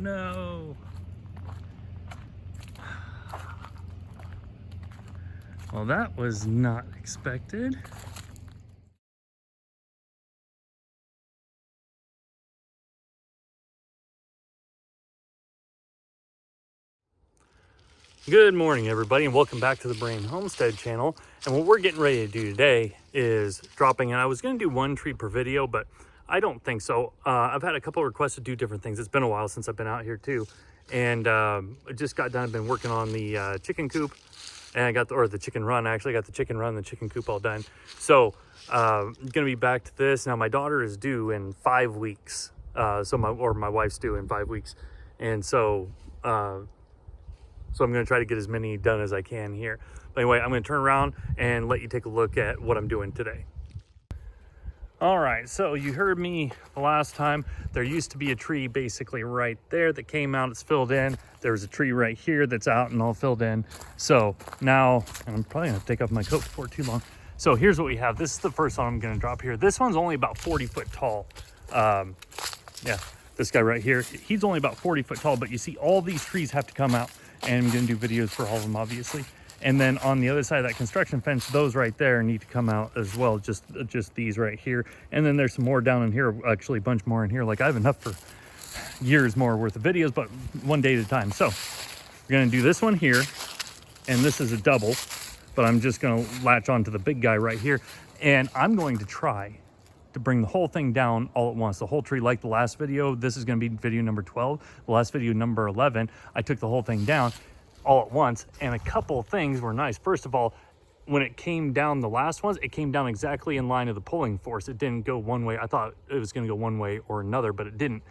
no. Well, that was not expected. Good morning, everybody, and welcome back to the Brain Homestead channel. And what we're getting ready to do today is dropping, and I was going to do one tree per video, but I don't think so. I've had a couple of requests to do different things. It's been a while since I've been out here too, and I just got done. I've been working on the chicken coop, and I got the chicken run. I actually got the chicken run, the chicken coop all done. So I'm gonna be back to this now. My daughter is due in 5 weeks, so my wife's due in 5 weeks, and so I'm going to try to get as many done as I can here. But anyway, I'm going to turn around and let you take a look at what I'm doing today. All right, so you heard me the last time. There used to be a tree basically right there that came out. It's filled in. There's a tree right here that's out and all filled in. So now, and I'm probably going to take off my coat before too long. So here's what we have. This is the first one I'm going to drop here. This one's only about 40 foot tall. Yeah, this guy right here, he's only about 40 foot tall, but you see all these trees have to come out. And I'm going to do videos for all of them, obviously. And then on the other side of that construction fence, those right there need to come out as well, just these right here. And then there's some more down in here, actually a bunch more in here. Like I have enough for years more worth of videos, but one day at a time. So we're going to do this one here, and this is a double, but I'm just going to latch onto the big guy right here. And I'm going to try to bring the whole thing down all at once, the whole tree, like the last video. This is going to be video number 12. The last video number 11, I took the whole thing down all at once, and a couple of things were nice. First of all, when it came down, the last ones, it came down exactly in line of the pulling force. It didn't go one way. I thought it was going to go one way or another, but it didn't.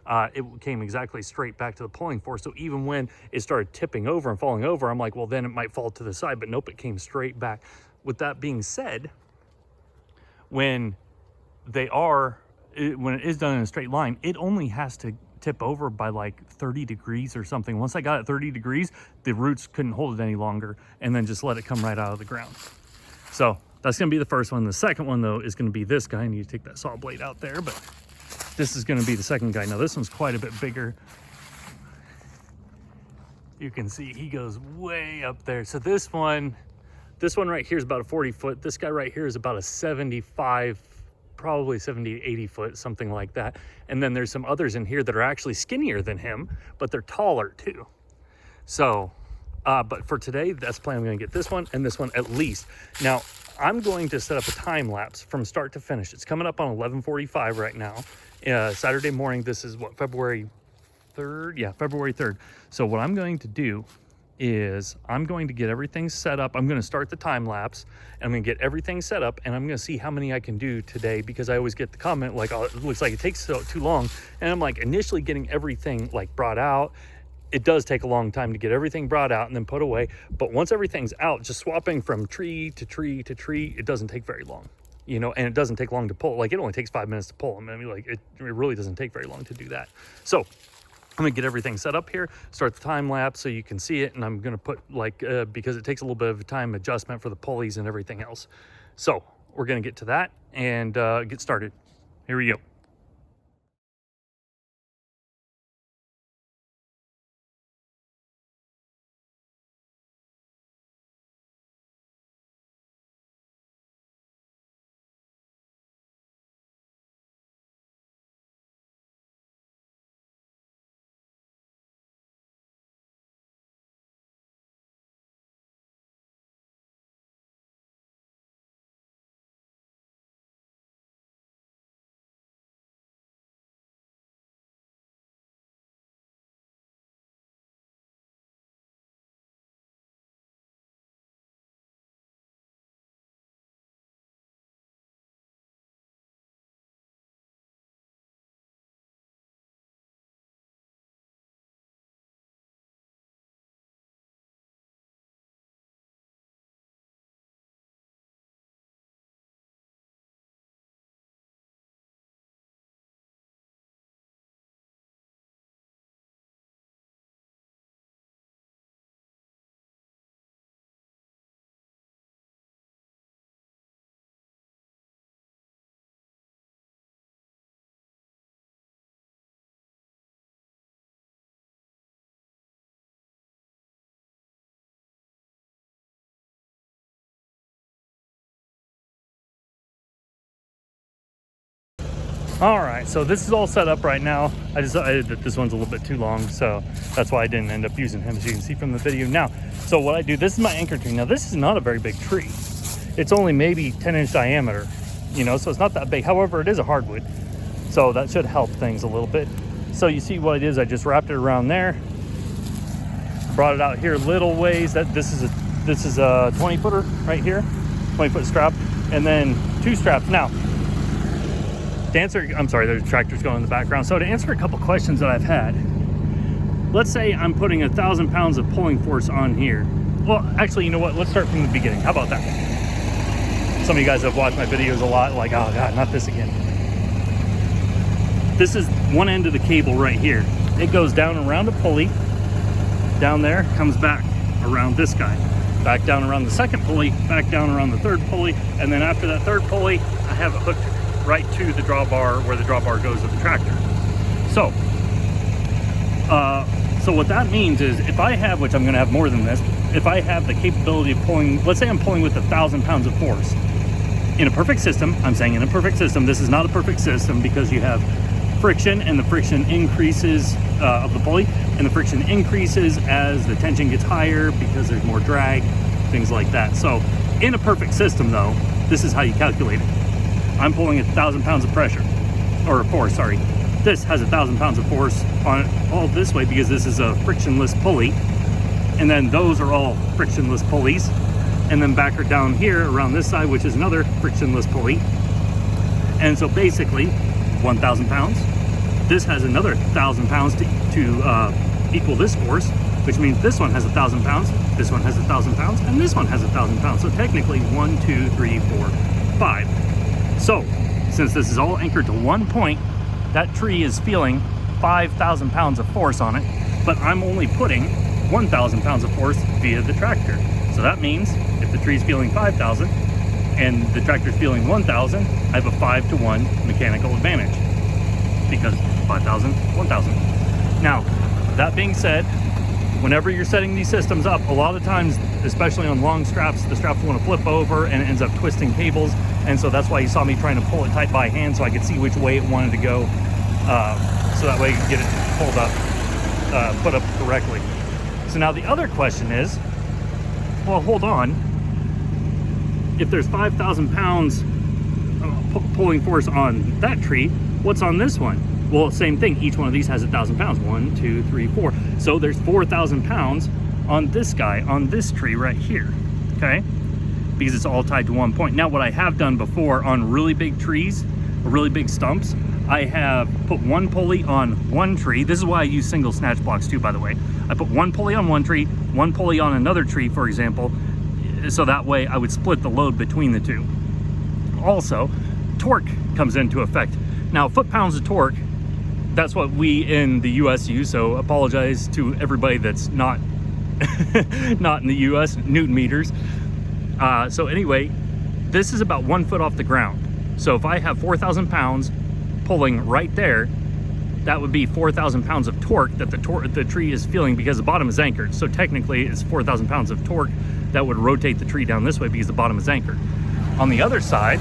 It came exactly straight back to the pulling force. So even when it started tipping over and falling over, I'm like, well, then it might fall to the side, but nope, it came straight back. With that being said, when it is done in a straight line, it only has to tip over by like 30 degrees or something. Once I got it 30 degrees, the roots couldn't hold it any longer, and then just let it come right out of the ground. So that's going to be the first one. The second one, though, is going to be this guy. I need to take that saw blade out there, but this is going to be the second guy. Now this one's quite a bit bigger. You can see he goes way up there. So this one right here is about a 40 foot. This guy right here is about a 75, probably 70, 80 foot, something like that. And then there's some others in here that are actually skinnier than him, but they're taller too. So, but for today, that's the plan. I'm going to get this one and this one at least. Now, I'm going to set up a time lapse from start to finish. It's coming up on 11:45 right now. Saturday morning. This is what, February 3rd? Yeah, February 3rd. So what I'm going to do is I'm going to get everything set up. I'm going to start the time lapse, and I'm going to get everything set up, and I'm going to see how many I can do today, because I always get the comment like, oh, it looks like it takes too long. And I'm like, initially getting everything like brought out, it does take a long time to get everything brought out and then put away. But once everything's out, just swapping from tree to tree to tree, it doesn't take very long, you know, and it doesn't take long to pull. Like it only takes 5 minutes to pull. I mean, like it really doesn't take very long to do that. So I'm gonna get everything set up here, start the time lapse so you can see it, and I'm gonna put like, because it takes a little bit of a time adjustment for the pulleys and everything else. So we're gonna get to that and get started. Here we go. All right, so this is all set up right now. I decided that this one's a little bit too long, so that's why I didn't end up using him, as you can see from the video now. So what I do, this is my anchor tree. Now this is not a very big tree. It's only maybe 10-inch diameter, you know, so it's not that big. However, it is a hardwood, so that should help things a little bit. So you see what it is, I just wrapped it around there, brought it out here little ways. This is a 20-footer right here, 20-foot strap, and then 2 straps. Now, to answer, I'm sorry, there's tractors going in the background. So to answer a couple questions that I've had, let's say I'm putting 1,000 pounds of pulling force on here. Well, actually, you know what? Let's start from the beginning. How about that? Some of you guys have watched my videos a lot, like, oh God, not this again. This is one end of the cable right here. It goes down around a pulley, down there, comes back around this guy, back down around the second pulley, back down around the third pulley, and then after that third pulley, I have it hooked right to the drawbar where the drawbar goes to the tractor. So what that means is if I have, which I'm gonna have more than this, if I have the capability of pulling, let's say I'm pulling with 1,000 pounds of force, in a perfect system, I'm saying in a perfect system, this is not a perfect system because you have friction, and the friction increases of the pulley, and the friction increases as the tension gets higher because there's more drag, things like that. So in a perfect system though, this is how you calculate it. I'm pulling 1,000 pounds of pressure, or force, sorry. This has 1,000 pounds of force on it all this way because this is a frictionless pulley. And then those are all frictionless pulleys. And then back or down here around this side, which is another frictionless pulley. And so basically 1,000 pounds. This has another 1,000 pounds to equal this force, which means this one has 1,000 pounds, this one has 1,000 pounds, and this one has 1,000 pounds. So technically 1, 2, 3, 4, 5. So, since this is all anchored to one point, that tree is feeling 5,000 pounds of force on it, but I'm only putting 1,000 pounds of force via the tractor. So that means if the tree's feeling 5,000 and the tractor's feeling 1,000, I have a 5-to-1 mechanical advantage because 5,000, 1,000. Now, that being said, whenever you're setting these systems up, a lot of times, especially on long straps, the straps want to flip over and it ends up twisting cables. And so that's why you saw me trying to pull it tight by hand so I could see which way it wanted to go. So that way you can get it pulled up, put up correctly. So now the other question is, well, hold on. If there's 5,000 pounds pulling force on that tree, what's on this one? Well, same thing. Each one of these has 1,000 pounds. 1, 2, 3, 4. So there's 4,000 pounds on this guy, on this tree right here, okay? Because it's all tied to one point. Now, what I have done before on really big trees, or really big stumps, I have put one pulley on one tree. This is why I use single snatch blocks too, by the way. I put one pulley on one tree, one pulley on another tree, for example, so that way I would split the load between the two. Also, torque comes into effect. Now, foot-pounds of torque, that's what we in the US use, so apologize to everybody that's not not in the US, Newton meters. So anyway, this is about 1 foot off the ground. So if I have 4,000 pounds pulling right there, that would be 4,000 pounds of torque that the tree is feeling because the bottom is anchored. So technically it's 4,000 pounds of torque that would rotate the tree down this way because the bottom is anchored. On the other side,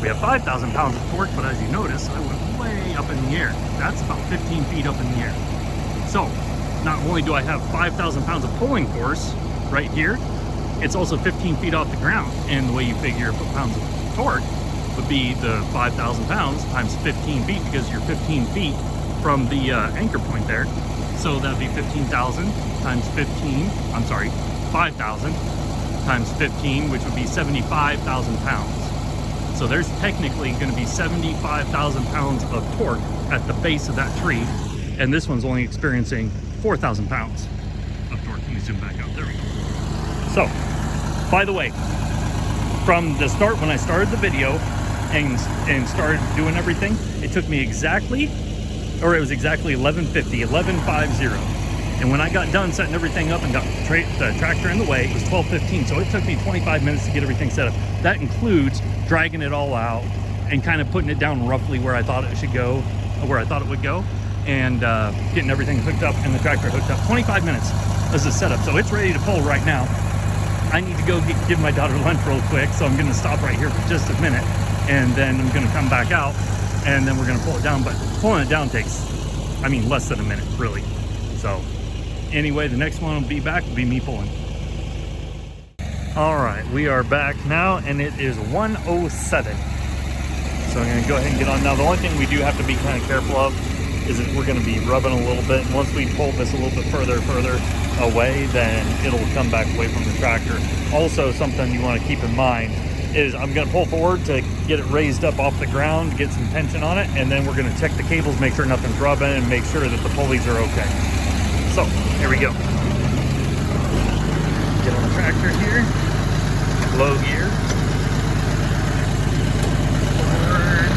we have 5,000 pounds of torque, but as you notice, I went way up in the air. That's about 15 feet up in the air. So not only do I have 5,000 pounds of pulling force right here, it's also 15 feet off the ground. And the way you figure foot-pounds of torque would be the 5,000 pounds times 15 feet because you're 15 feet from the anchor point there. So that'd be 15,000 times 15, 5,000 times 15, which would be 75,000 pounds. So there's technically going to be 75,000 pounds of torque at the base of that tree. And this one's only experiencing 4,000 pounds of torque. Let me zoom back out. There we go. So, by the way, from the start, when I started the video and started doing everything, it took me exactly 11:50. And when I got done setting everything up and got the tractor in the way, it was 12:15. So it took me 25 minutes to get everything set up. That includes dragging it all out and kind of putting it down roughly where I thought it should go, where I thought it would go, and getting everything hooked up and the tractor hooked up. 25 minutes as a setup. So it's ready to pull right now. I need to go give my daughter lunch real quick, so I'm going to stop right here for just a minute, and then I'm going to come back out and then we're gonna pull it down. But pulling it down takes, I mean, less than a minute, really. So anyway, the next one will be back, will be me pulling. All right, we are back now, and it is 1:07. So I'm gonna go ahead and get on. Now, the only thing we do have to be kind of careful of is that we're gonna be rubbing a little bit. And once we pull this a little bit further away, then it'll come back away from the tractor. Also, something you wanna keep in mind is I'm gonna pull forward to get it raised up off the ground, get some tension on it, and then we're gonna check the cables, make sure nothing's rubbing, and make sure that the pulleys are okay. So, here we go. Get on the tractor here, low gear. Forward.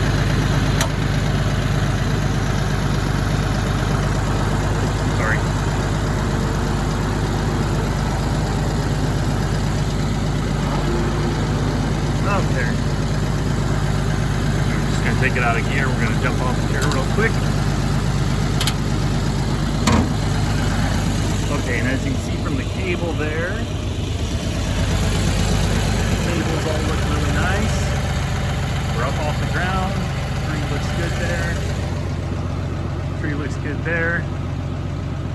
Sorry. Up there. I'm just gonna take it out of gear. We're gonna jump off here real quick. Okay, and as you can see from the cable there, the cables all look really nice. We're up off the ground. Tree looks good there. Tree looks good there.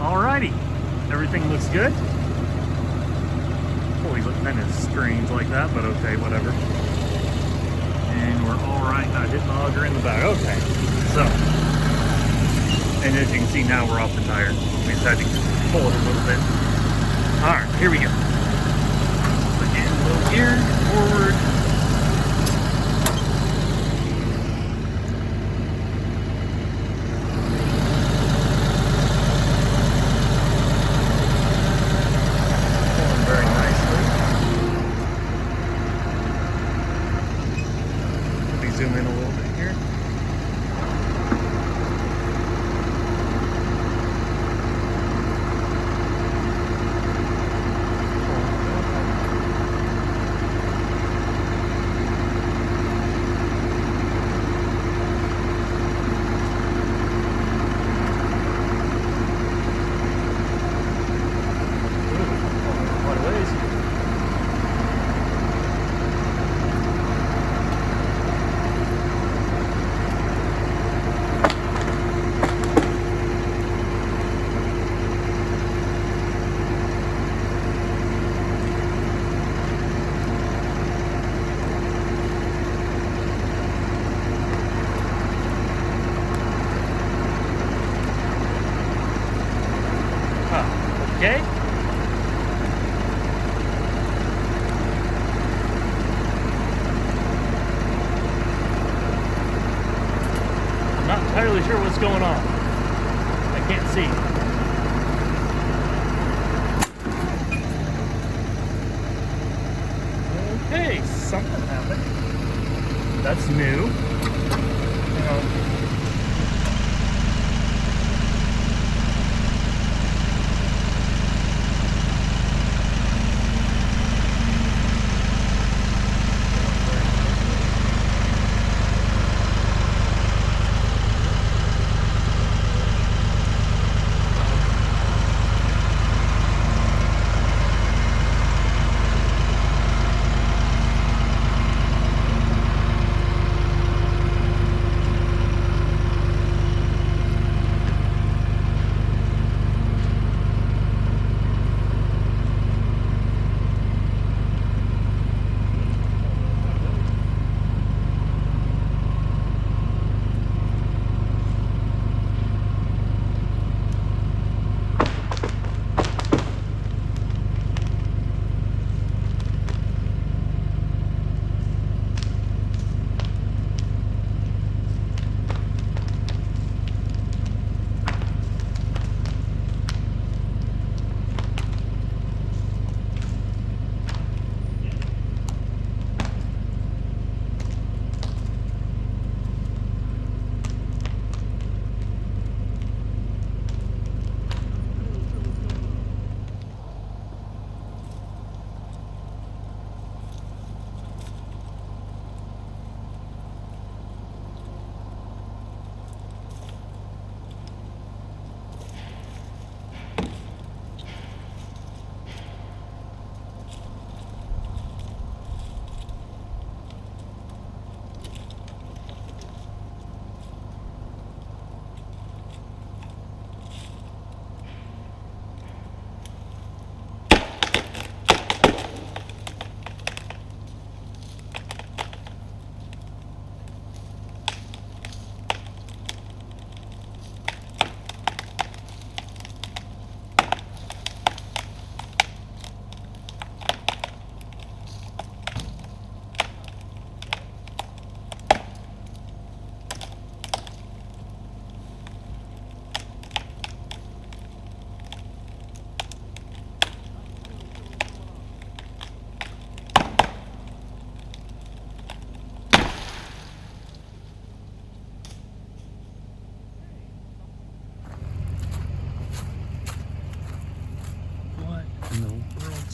Alrighty, everything looks good. Pulleys look kind of strange like that, but okay, whatever. And we're all right. Not hitting the auger in the back. Okay, so, and as you can see now, we're off the tire. We just had to pull it a little bit. All right, here we go. Again, low gear, forward. Pulling very nicely. Let me zoom in a little bit here. Okay. I'm not entirely sure what's going on. I can't see. Okay, something happened. That's new.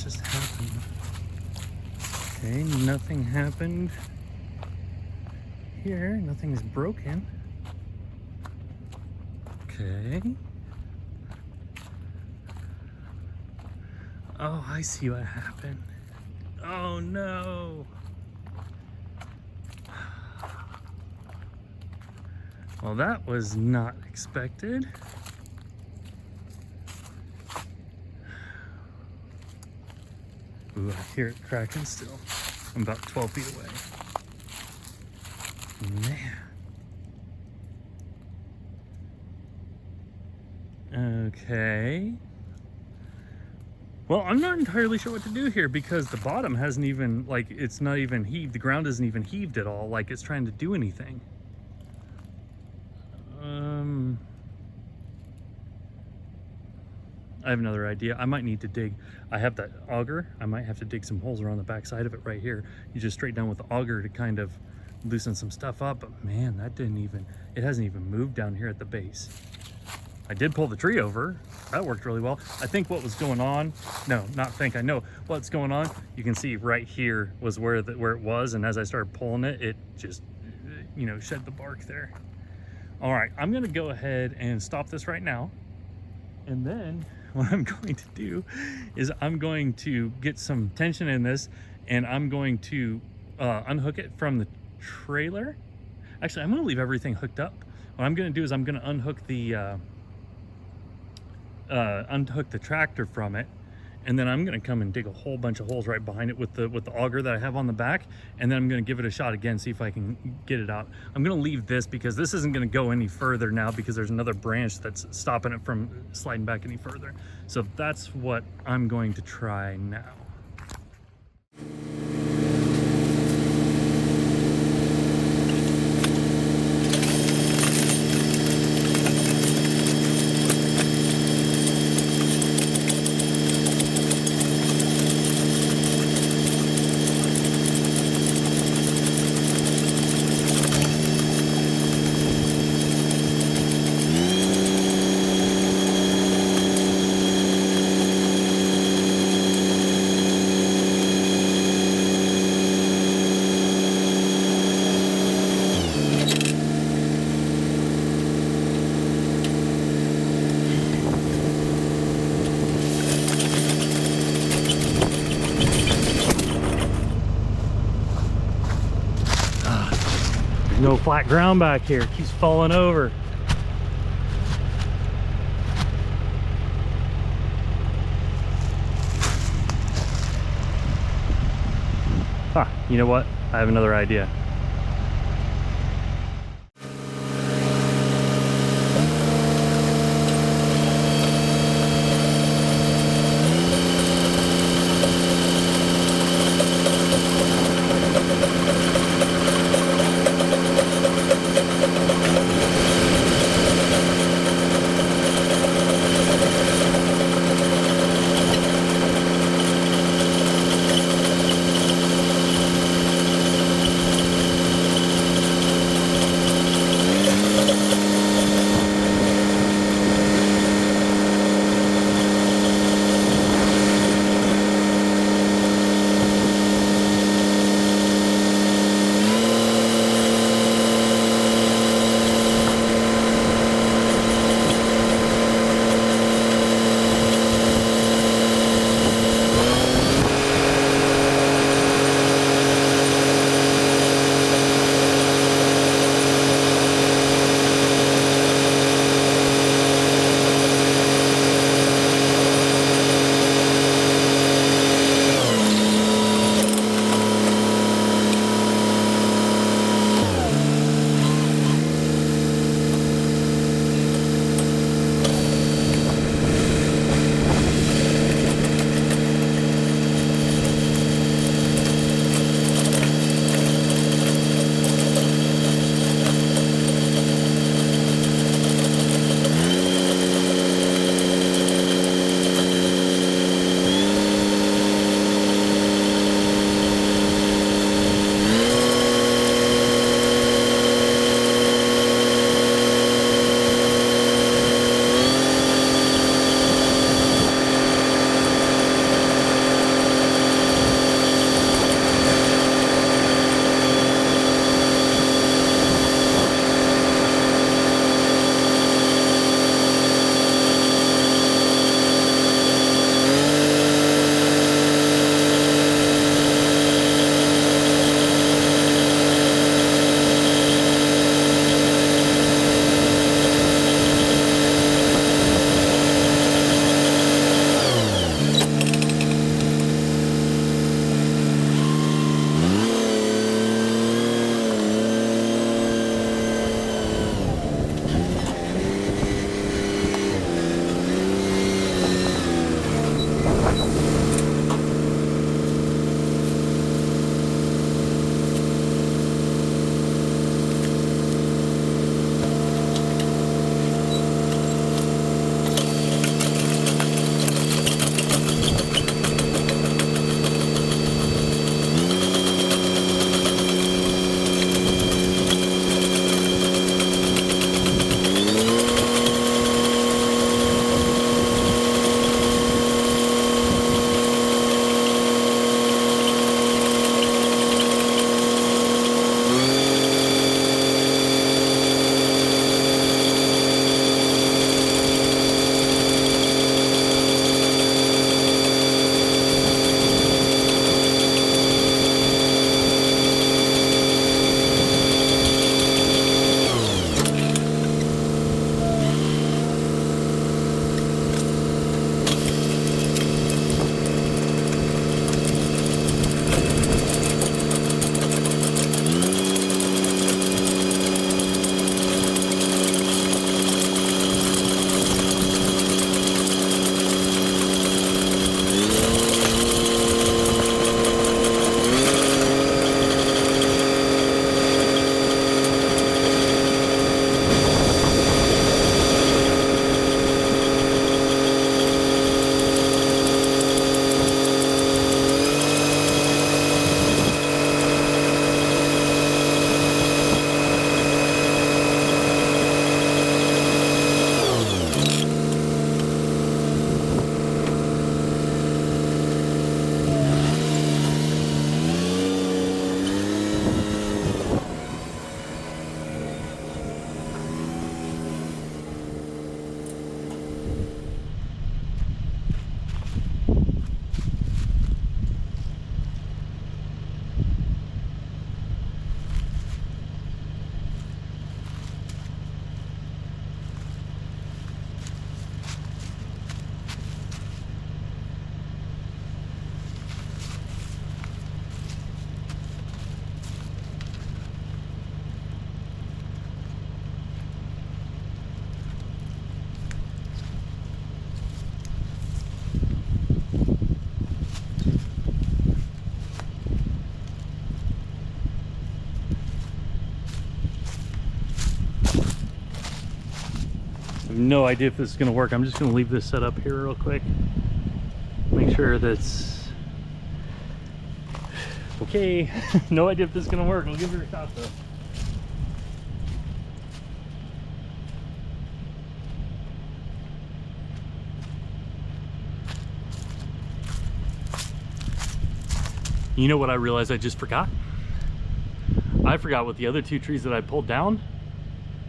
just happened? Okay, nothing happened here. Nothing's broken. Okay. Oh, I see what happened. Oh no. Well, that was not expected. Ooh, I hear it cracking still. I'm about 12 feet away. Man. Okay. Well, I'm not entirely sure what to do here because the bottom hasn't even, like, it's not even heaved. The ground isn't even heaved at all, like it's trying to do anything. I have another idea. I might need to dig. I have that auger. I might have to dig some holes around the back side of it right here. You just straight down with the auger to kind of loosen some stuff up. But man, that didn't even, it hasn't even moved down here at the base. I did pull the tree over. That worked really well. I think what was going on, no, not think, I know what's going on. You can see right here was where it was. And as I started pulling it, it just, you know, shed the bark there. All right, I'm gonna go ahead and stop this right now. And then what I'm going to do is I'm going to get some tension in this and I'm going to unhook it from the trailer. Actually, I'm gonna leave everything hooked up. What I'm gonna do is I'm gonna unhook the tractor from it, and then I'm gonna come and dig a whole bunch of holes right behind it with the auger that I have on the back, and then I'm gonna give it a shot again, see if I can get it out. I'm gonna leave this because this isn't gonna go any further now because there's another branch that's stopping it from sliding back any further. So that's what I'm going to try now. No flat ground back here. It keeps falling over. You know what? I have another idea. no idea if this is gonna work. I'm just gonna leave this set up here real quick. Make sure that's okay. No idea if this is gonna work. I'll give it a shot though. You know what I realized I just forgot? I forgot with the other two trees that I pulled down,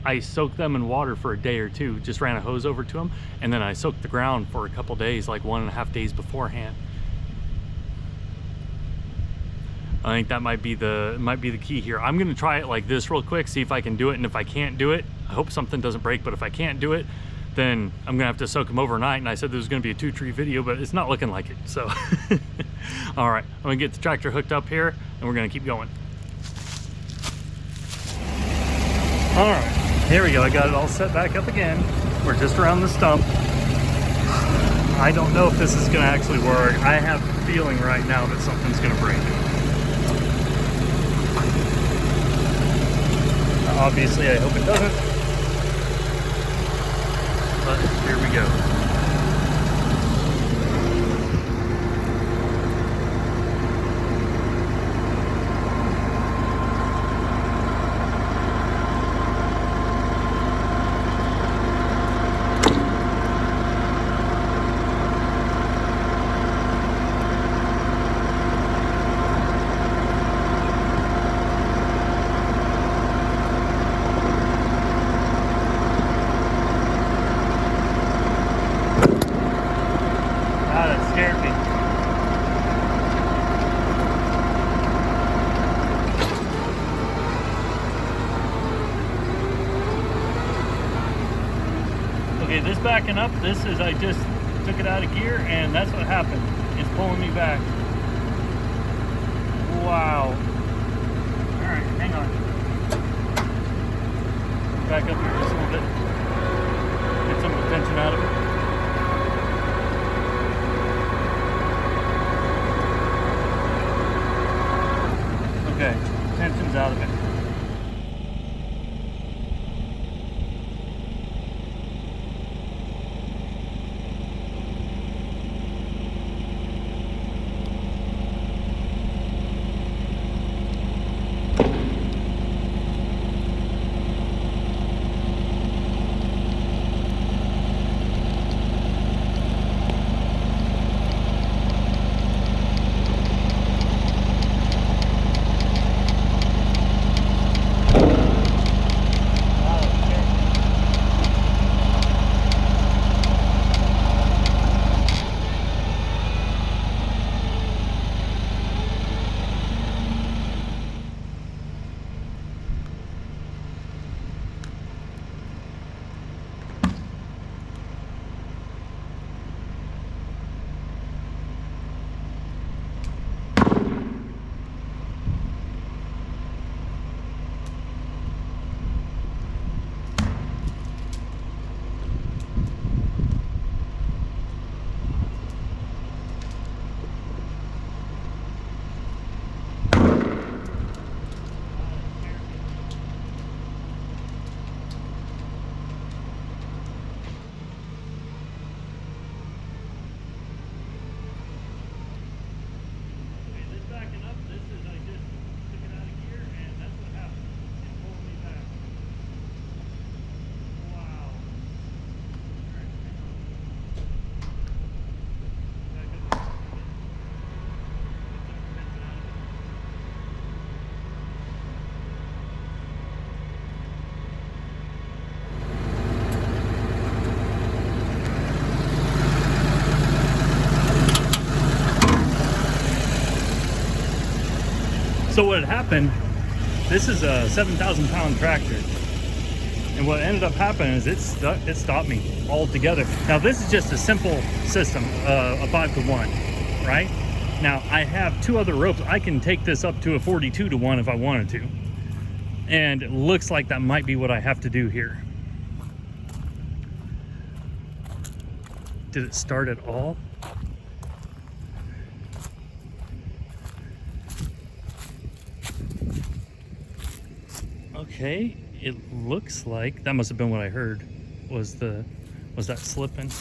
I soaked them in water for a day or two, just ran a hose over to them, and then I soaked the ground for a couple days, like 1.5 days beforehand. I think that might be the key here. I'm gonna try it like this real quick, see if I can do it, and if I can't do it, I hope something doesn't break, but if I can't do it, then I'm gonna have to soak them overnight. And I said there was gonna be a 2-tree video, but it's not looking like it, so. All right, I'm gonna get the tractor hooked up here, and we're gonna keep going. All right, here we go. I got it all set back up again. We're just around the stump. I don't know if this is gonna actually work. I have a feeling right now that something's gonna break. Obviously, I hope it doesn't. But here we go. Okay, this backing up, this is, I just took it out of gear and that's what happened. It's pulling me back. Wow. All right, hang on. Back up here just a little bit. Get some of the tension out of it. Okay, tension's out of it. So what had happened, this is a 7,000 pound tractor. And what ended up happening is it stopped me altogether. Now this is just a simple system, a 5-to-1, right? Now I have 2 other ropes. I can take this up to a 42-to-1 if I wanted to. And it looks like that might be what I have to do here. Did it start at all? Okay, it looks like that must have been what I heard, was the Was that slipping?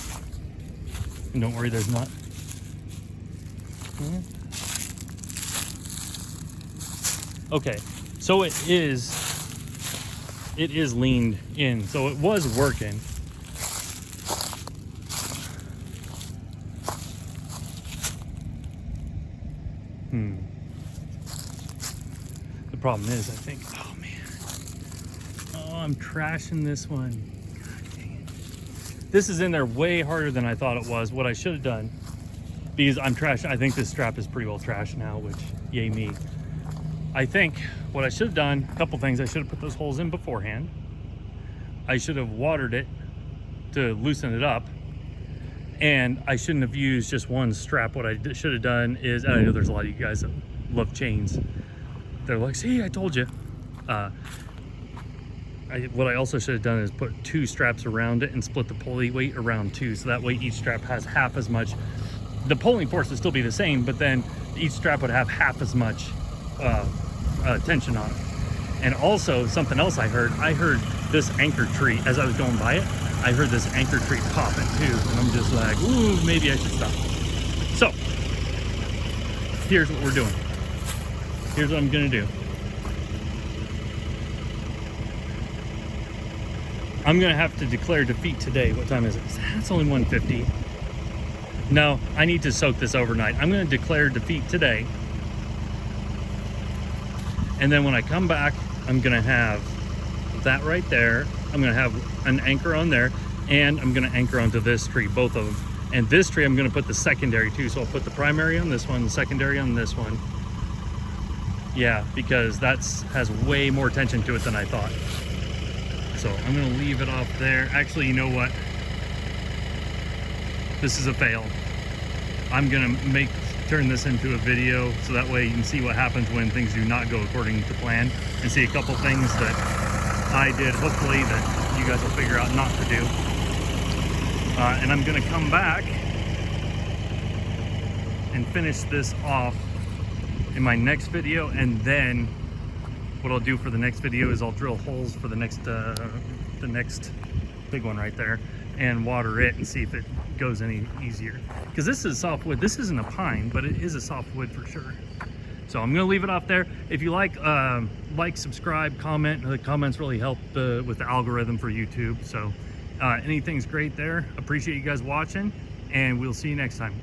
And don't worry, there's not. Okay, so it is leaned in, so it was working. The problem is, I think, oh man, oh, I'm trashing this one. God dang it. This is in there way harder than I thought it was. What I should have done, because I'm trashing, I think this strap is pretty well trashed now, which yay me. I think what I should have done, a couple things. I should have put those holes in beforehand. I should have watered it to loosen it up. And I shouldn't have used just one strap. What I should have done is, and I know there's a lot of you guys that love chains. They're like, see, I told you. What I also should have done is put 2 straps around it and split the pulley weight around 2. So that way each strap has half as much. The pulling force would still be the same, but then each strap would have half as much tension on it. And also something else I heard this anchor tree as I was going by it. I heard this anchor tree popping too, and I'm just like, ooh, maybe I should stop. So here's what we're doing. Here's what I'm gonna do. I'm gonna have to declare defeat today. What time is it? It's only 1:50. No, I need to soak this overnight. I'm gonna declare defeat today. And then when I come back, I'm gonna have that right there. I'm gonna have an anchor on there, and I'm gonna anchor onto this tree, both of them. And this tree, I'm gonna put the secondary too. So I'll put the primary on this one, the secondary on this one. Yeah, because has way more tension to it than I thought. So I'm gonna leave it off there. Actually, you know what? This is a fail. I'm gonna turn this into a video so that way you can see what happens when things do not go according to plan, and see a couple things that I did, hopefully, that you guys will figure out not to do. And I'm gonna come back and finish this off in my next video, and then what I'll do for the next video is I'll drill holes for the next big one right there and water it and see if it goes any easier. Because this is softwood. This isn't a pine, but it is a softwood for sure. So I'm gonna leave it off there. If you like, subscribe, comment. The comments really help with the algorithm for YouTube. So anything's great there. Appreciate you guys watching, and we'll see you next time.